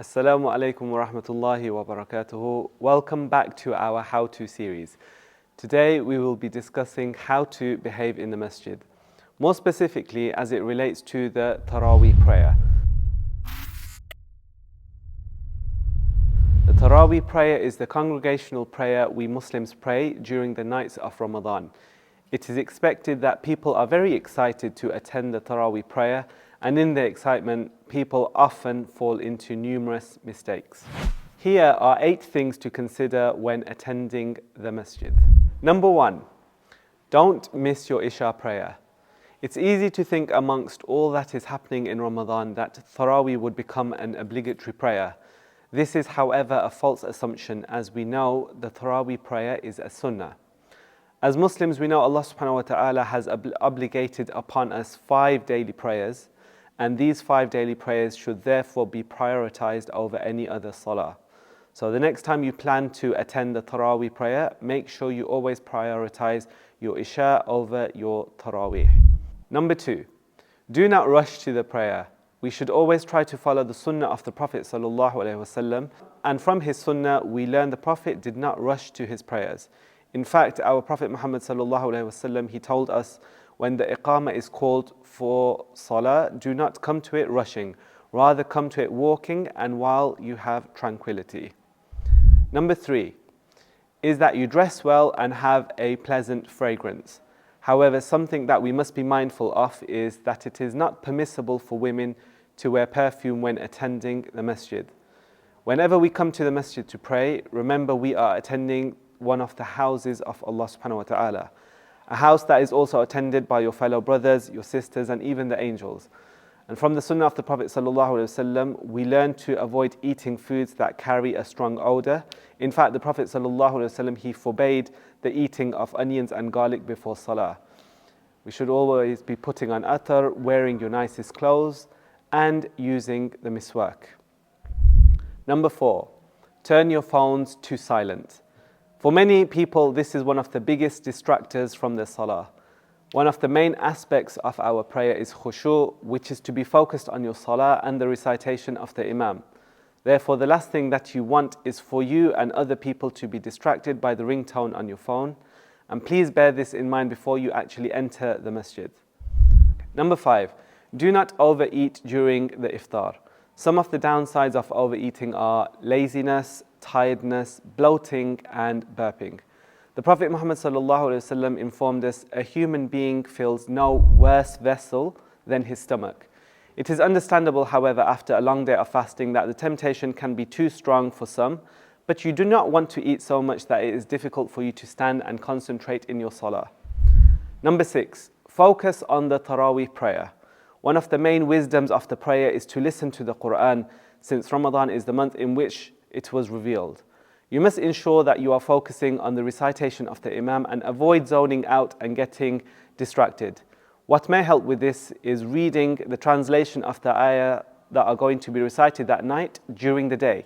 Assalamu alaikum wa rahmatullahi wa barakatuhu. Welcome back to our how-to series. Today we will be discussing how to behave in the masjid, more specifically as it relates to the Taraweeh prayer. The Taraweeh prayer is the congregational prayer we Muslims pray during the nights of Ramadan. It is expected that people are very excited to attend the Taraweeh prayer, and in their excitement, people often fall into numerous mistakes. Here are 8 things to consider when attending the masjid. Number 1, don't miss your Isha prayer. It's easy to think amongst all that is happening in Ramadan that Taraweeh would become an obligatory prayer. This is, however, a false assumption, as we know the Taraweeh prayer is a sunnah. As Muslims, we know Allah subhanahu wa ta'ala has obligated upon us 5 daily prayers, and these 5 daily prayers should therefore be prioritized over any other salah. So the next time you plan to attend the Taraweeh prayer, make sure you always prioritize your Isha over your Taraweeh. Number 2, do not rush to the prayer. We should always try to follow the sunnah of the Prophet sallallahu alaihi wasallam, and from his sunnah we learn the Prophet did not rush to his prayers. In fact, our Prophet Muhammad sallallahu alaihi wasallam, he told us, when the iqamah is called for salah, do not come to it rushing, rather come to it walking and while you have tranquility. Number 3 is that you dress well and have a pleasant fragrance. However, something that we must be mindful of is that it is not permissible for women to wear perfume when attending the masjid. Whenever we come to the masjid to pray, remember we are attending one of the houses of Allah subhanahu wa ta'ala, a house that is also attended by your fellow brothers, your sisters, and even the angels. And from the sunnah of the Prophet sallallahu alaihi wasallam, we learn to avoid eating foods that carry a strong odor. In fact, the Prophet sallallahu alaihi wasallam, he forbade the eating of onions and garlic before salah. We should always be putting on athar, wearing your nicest clothes, and using the miswak. Number 4, turn your phones to silent. For many people, this is one of the biggest distractors from their salah. One of the main aspects of our prayer is khushu', which is to be focused on your salah and the recitation of the imam. Therefore, the last thing that you want is for you and other people to be distracted by the ringtone on your phone. And please bear this in mind before you actually enter the masjid. Number 5, do not overeat during the iftar. Some of the downsides of overeating are laziness, tiredness, bloating, and burping. The Prophet Muhammad sallallahu alaihi wasallam informed us a human being fills no worse vessel than his stomach. It is understandable, however, after a long day of fasting that the temptation can be too strong for some, but you do not want to eat so much that it is difficult for you to stand and concentrate in your salah. Number 6, focus on the Taraweeh prayer. One of the main wisdoms of the prayer is to listen to the Quran, since Ramadan is the month in which it was revealed. You must ensure that you are focusing on the recitation of the Imam and avoid zoning out and getting distracted. What may help with this is reading the translation of the ayah that are going to be recited that night during the day.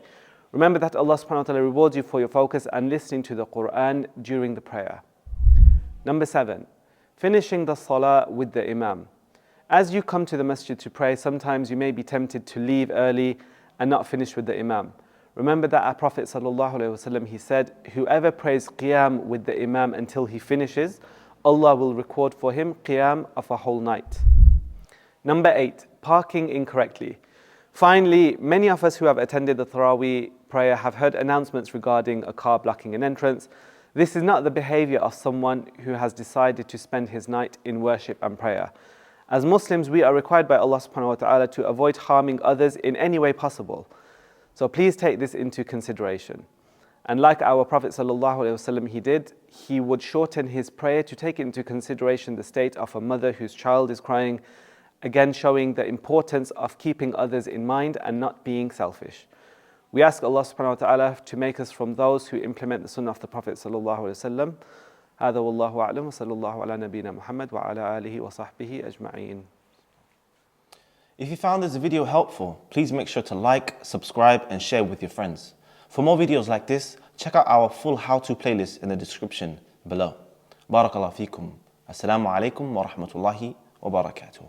Remember that Allah subhanahu wa ta'ala rewards you for your focus and listening to the Quran during the prayer. Number 7, finishing the salah with the Imam. As you come to the masjid to pray, sometimes you may be tempted to leave early and not finish with the Imam. Remember that our Prophet sallallahu alaihi wasallam, he said, whoever prays qiyam with the Imam until he finishes, Allah will record for him qiyam of a whole night. Number 8, parking incorrectly. Finally, many of us who have attended the Taraweeh prayer have heard announcements regarding a car blocking an entrance. This is not the behavior of someone who has decided to spend his night in worship and prayer. As Muslims, we are required by Allah subhanahu wa ta'ala to avoid harming others in any way possible. So please take this into consideration. And like our Prophet sallallahu alaihi wasallam, he did, he would shorten his prayer to take into consideration the state of a mother whose child is crying, again showing the importance of keeping others in mind and not being selfish. We ask Allah subhanahu wa ta'ala to make us from those who implement the sunnah of the Prophet sallallahu alaihi wasallam. هذا والله أعلم وصلى الله على نبينا محمد وعلى آله وصحبه أجمعين. If you found this video helpful, please make sure to like, subscribe, and share with your friends. For more videos like this, check out our full how-to playlist in the description below. Barakallahu feekum. Assalamu alaikum wa rahmatullahi wa barakatuh.